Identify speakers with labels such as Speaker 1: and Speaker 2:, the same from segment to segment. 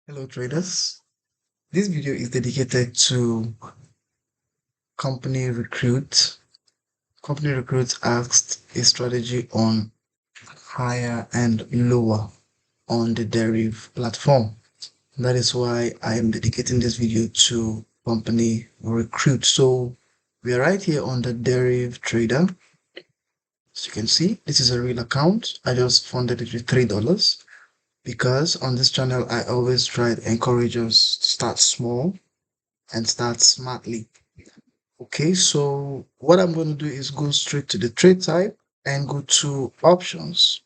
Speaker 1: Hello traders. This video is dedicated to Company Recruit. Company Recruit asked a strategy on higher and lower on the Deriv platform. That is why I am dedicating this video to Company Recruit. So we are right here on the Deriv Trader. As you can see, this is a real account. I just funded it with $3 because on this channel, I always try to encourage us to start small and start smartly. Okay, so what I'm going to do is go straight to the trade type and go to options.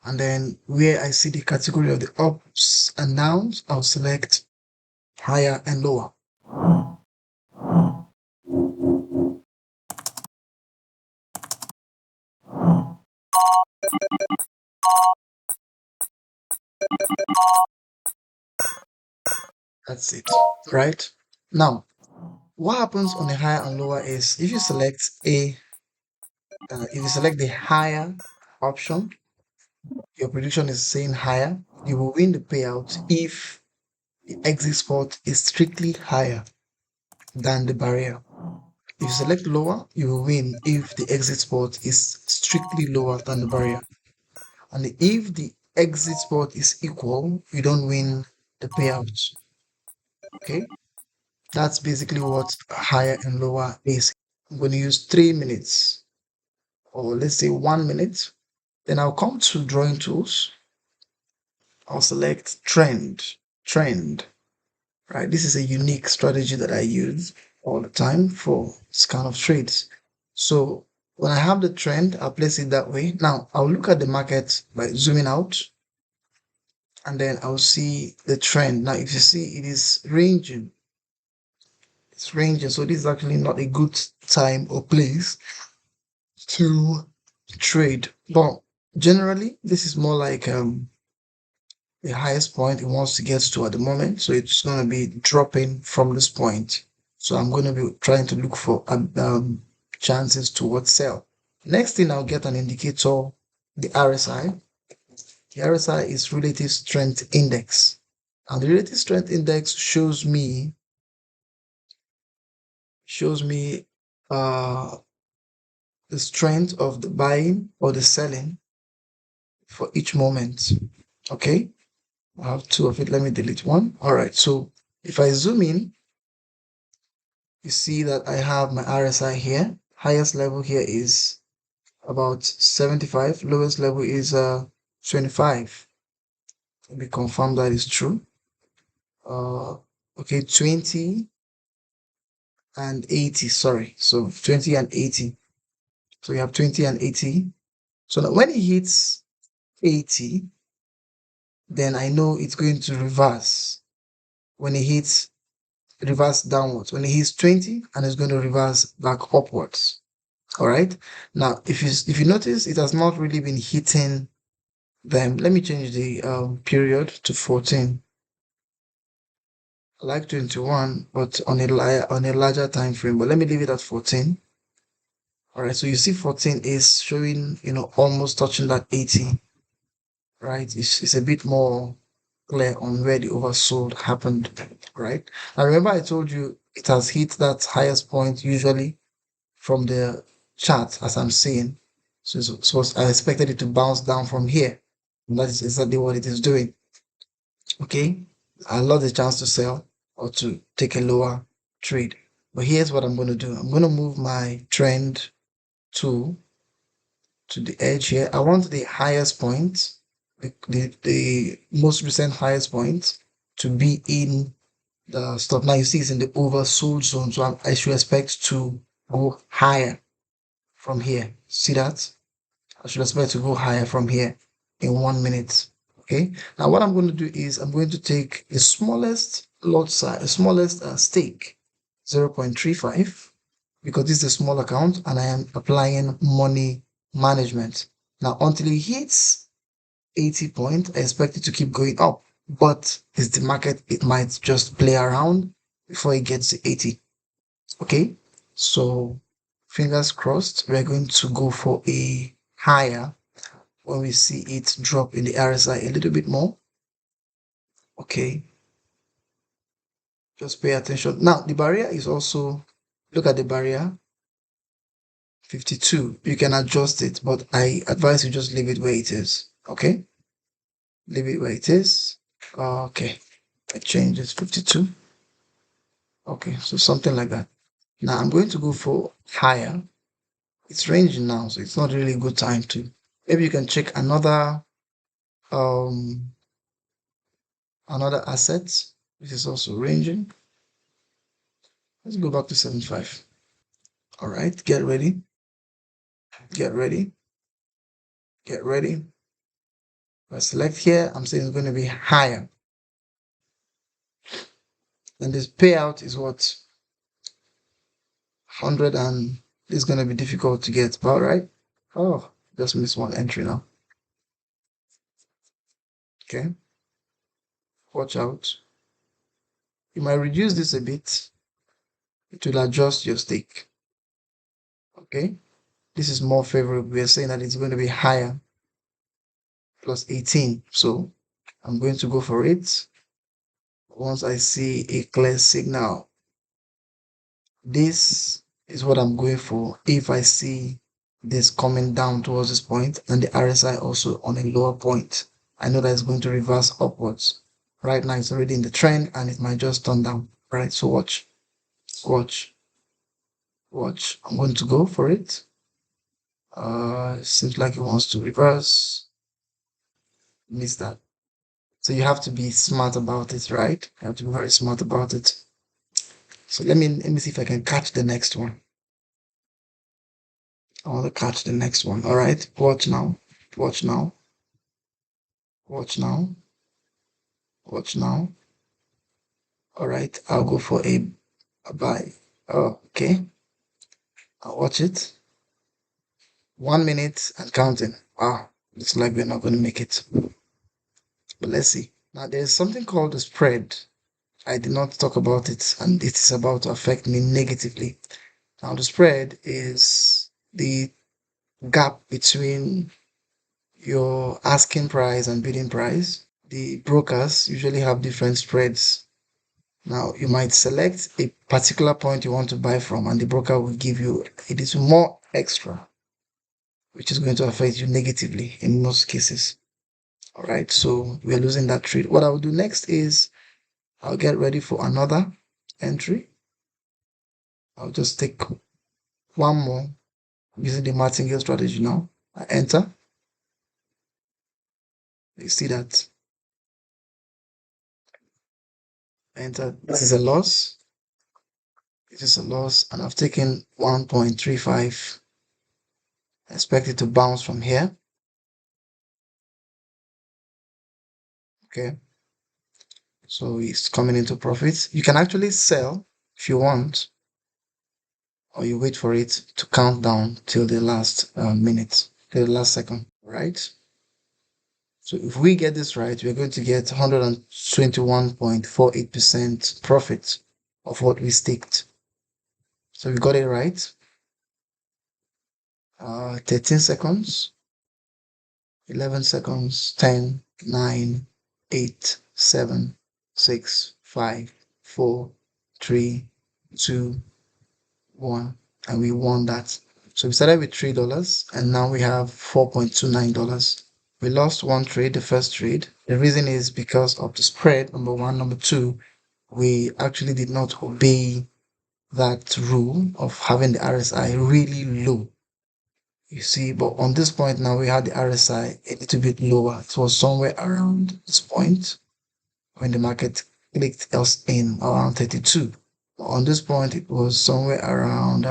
Speaker 1: And then where I see the category of the ups and downs, I'll select higher and lower. That's it, right? Now, what happens on the higher and lower is if you select the higher option, your prediction is saying higher, you will win the payout if the exit spot is strictly higher than the barrier. If you select lower, you will win if the exit spot is strictly lower than the barrier. And if the exit spot is equal, you don't win the payout. Okay? That's basically what higher and lower is. I'm going to use 3 minutes or let's say 1 minute. Then I'll come to drawing tools. I'll select trend, right? This is a unique strategy that I use all the time for this kind of trades. So when I have the trend, I'll place it that way. Now I'll look at the market by zooming out and then I'll see the trend. Now, if you see it is ranging, it's ranging. So this is actually not a good time or place to trade. But generally, this is more like the highest point it wants to get to at the moment. So it's going to be dropping from this point. So I'm going to be trying to look for chances towards sell. Next thing, I'll get an indicator, the RSI. The RSI is Relative Strength Index. And the Relative Strength Index shows me uh, the strength of the buying or the selling for each moment. Okay, I have two of it. Let me delete one. All right, so if I zoom in, you see that I have my RSI here. Highest level here is about 75. Lowest level is 25. Let me confirm that is true. Okay, 20 and 80. Sorry, so 20 and 80. So we have 20 and 80. So now when it hits 80, then I know it's going to reverse. When it hits reverse downwards, when it hits 20, and it's going to reverse back upwards. All right. Now, if you notice, it has not really been hitting them. Let me change the period to 14. I like 21, but on a larger time frame. But let me leave it at 14. All right. So you see, 14 is showing, almost touching that 80. Right. It's a bit more clear on where the oversold happened. Right. Now remember, I told you it has hit that highest point usually from the chart as I'm seeing. So I expected it to bounce down from here. And that is exactly what it is doing. Okay. I lost the chance to sell or to take a lower trade. But here's what I'm going to do. I'm going to move my trend tool to the edge here. I want the highest point, the most recent highest point to be in the stop. Now you see it's in the oversold zone. So I should expect to go higher from here. See that? I should expect to go higher from here in 1 minute. Okay. Now what I'm going to do is I'm going to take the smallest lot size, the smallest stake, 0.35, because this is a small account and I am applying money management. Now until it hits 80 point, I expect it to keep going up. But it's the market, it might just play around before it gets to 80. Okay. So fingers crossed, we're going to go for a higher when we see it drop in the RSI a little bit more. Okay, just pay attention. Now, the barrier is also, look at the barrier, 52. You can adjust it, but I advise you just leave it where it is. Okay, leave it where it is. Okay, I change it 52. Okay, so something like that. Now I'm going to go for higher. It's ranging now, so it's not really a good time to. Maybe you can check um another asset, which is also ranging. Let's go back to 75. All right, get ready, get ready, get ready. If I select here, I'm saying it's going to be higher. And this payout is what? 100, and it's going to be difficult to get, but all right. Oh, just missed one entry now. Okay, watch out. You might reduce this a bit. It will adjust your stake. Okay, this is more favorable. We are saying that it's going to be higher, plus 18. So I'm going to go for it once I see a clear signal. This is what I'm going for. If I see this coming down towards this point and the RSI also on a lower point, I know that it's going to reverse upwards. Right now it's already in the trend and it might just turn down. Right, so watch, watch, watch. I'm going to go for it. Seems like it wants to reverse. Missed that. So you have to be smart about it, right? You have to be very smart about it. So let me see if I can catch the next one. I want to catch the next one. All right, watch now, watch now, watch now, watch now. All right, I'll go for a buy. Oh, okay. I'll watch it. 1 minute and counting. Wow, looks like we're not going to make it. But let's see. Now there's something called the spread. I did not talk about it, and it is about to affect me negatively. Now the spread is the gap between your asking price and bidding price. The brokers usually have different spreads. Now you might select a particular point you want to buy from, and the broker will give you a little more extra, which is going to affect you negatively in most cases. All right, so we're losing that trade. What I'll do next is I'll get ready for another entry. I'll just take one more using the martingale strategy now. I enter. You see that enter. This is a loss. It is a loss, and I've taken 1.35. Expect it to bounce from here. Okay, so it's coming into profits. You can actually sell if you want, or you wait for it to count down till the last minute, till the last second, right? So if we get this right, we're going to get 121.48% profit of what we staked. So we got it right. 13 seconds, 11 seconds, 10, 9, 8, 7, 6, 5, 4, 3, 2, 1. And we won that. So we started with $3 and now we have $4.29. We lost one trade, the first trade. The reason is because of the spread, number one. Number two, we actually did not obey that rule of having the RSI really low. You see, but on this point now we had the RSI a little bit lower. It was somewhere around this point when the market clicked us in around 32. On this point, it was somewhere around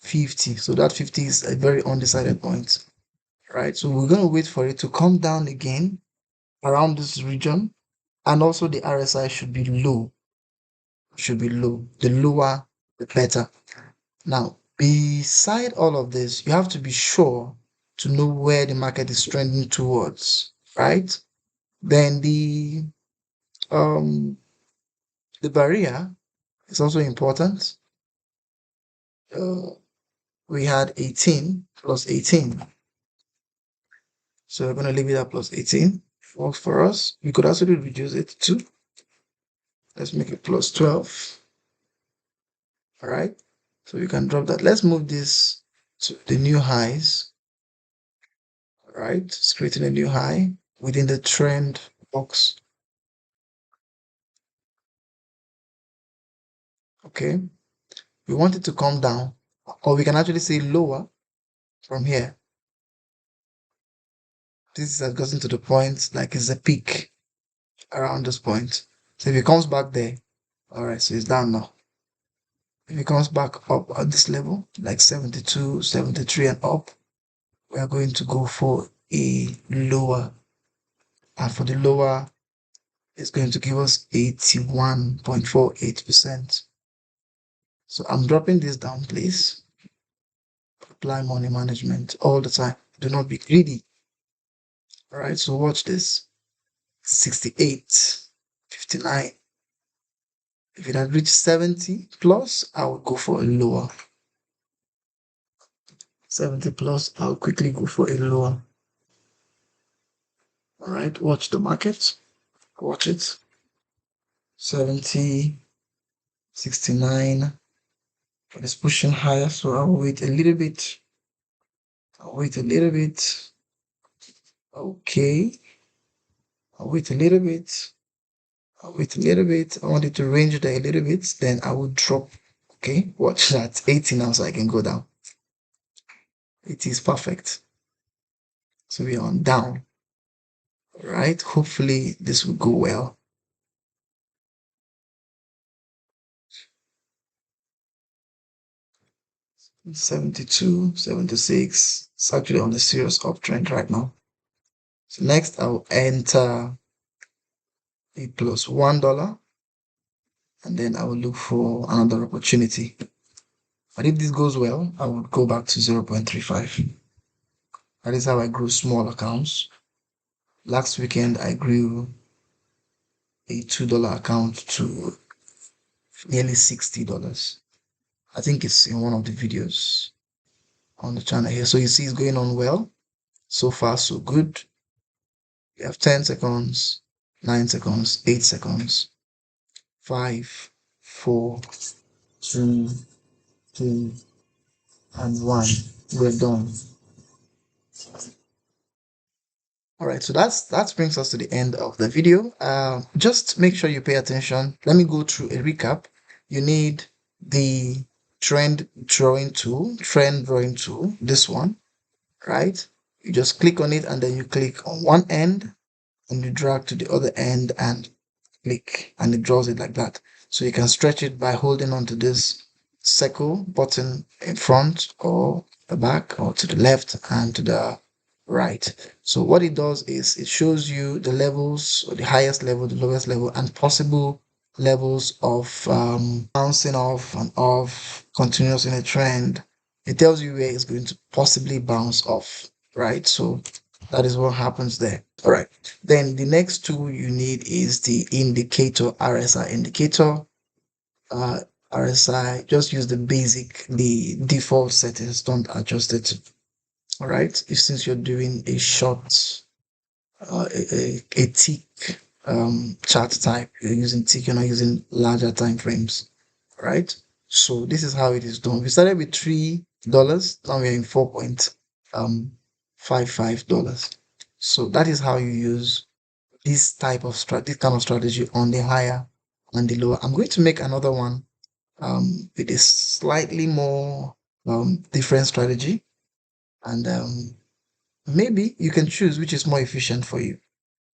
Speaker 1: 50. So that 50 is a very undecided point, right? So we're going to wait for it to come down again around this region. And also the RSI should be low, should be low. The lower, the better. Now, beside all of this, you have to be sure to know where the market is trending towards, right? Then the barrier is also important. We had 18 plus 18. So we're going to leave it at plus 18. works for us. We could actually reduce it to, let's make it plus 12. All right. So you can drop that. Let's move this to the new highs. All right. It's creating a new high within the trend box. Okay. We want it to come down, or we can actually say lower from here. This has gotten to the point like it's a peak around this point. So if it comes back there, all right, so it's down now. If it comes back up at this level, like 72, 73 and up, we are going to go for a lower. And for the lower, it's going to give us 81.48%. So I'm dropping this down, please. Apply money management all the time. Do not be greedy. All right, so watch this. 68, 59. If it had reached 70 plus, I would go for a lower. 70 plus, I'll quickly go for a lower. All right, watch the market. Watch it. 70, 69. It's pushing higher, so I'll wait a little bit. I'll wait a little bit. Okay. I'll wait a little bit. I'll wait a little bit. I want it to range there a little bit. Then I will drop. Okay. Watch that. 80 now, so I can go down. It is perfect. So we are on down. All right. Hopefully this will go well. $72, $76. It's actually on a serious uptrend right now. So next I'll enter a plus $1. And then I will look for another opportunity. But if this goes well, I would go back to 0.35. That is how I grew small accounts. Last weekend, I grew a $2 account to nearly $60. I think it's in one of the videos on the channel here. So you see it's going on well. So far, so good. We have 10 seconds, 9 seconds, 8 seconds, 5, 4, 3, 2, and 1. We're done. All right, so that brings us to the end of the video. Just make sure you pay attention. Let me go through a recap. You need the trend drawing tool, this one, right? You just click on it and then you click on one end and you drag to the other end and click and it draws it like that. So you can stretch it by holding on to this circle button in front or the back or to the left and to the right. So what it does is it shows you the levels, or the highest level, the lowest level, and possible levels of bouncing off and off, continuous in a trend. It tells you where it's going to possibly bounce off, right? So that is what happens there. All right. Then the next tool you need is the indicator, RSI indicator. RSI, just use the default settings, don't adjust it. All right. Since you're doing a short, a tick chart type, you're using tick, you're not using larger time frames. All right. So this is how it is done. We started with $3. Now we're in $4.55. So that is how you use this kind of strategy on the higher and the lower. I'm going to make another one with a slightly more different strategy, and maybe you can choose which is more efficient for you.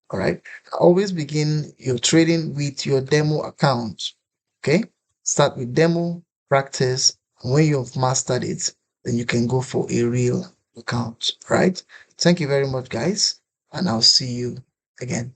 Speaker 1: All right. Always begin your trading with your demo account. Okay. Start with demo, practice. And when you've mastered it, then you can go for a real account. Right. Thank you very much, guys. And I'll see you again.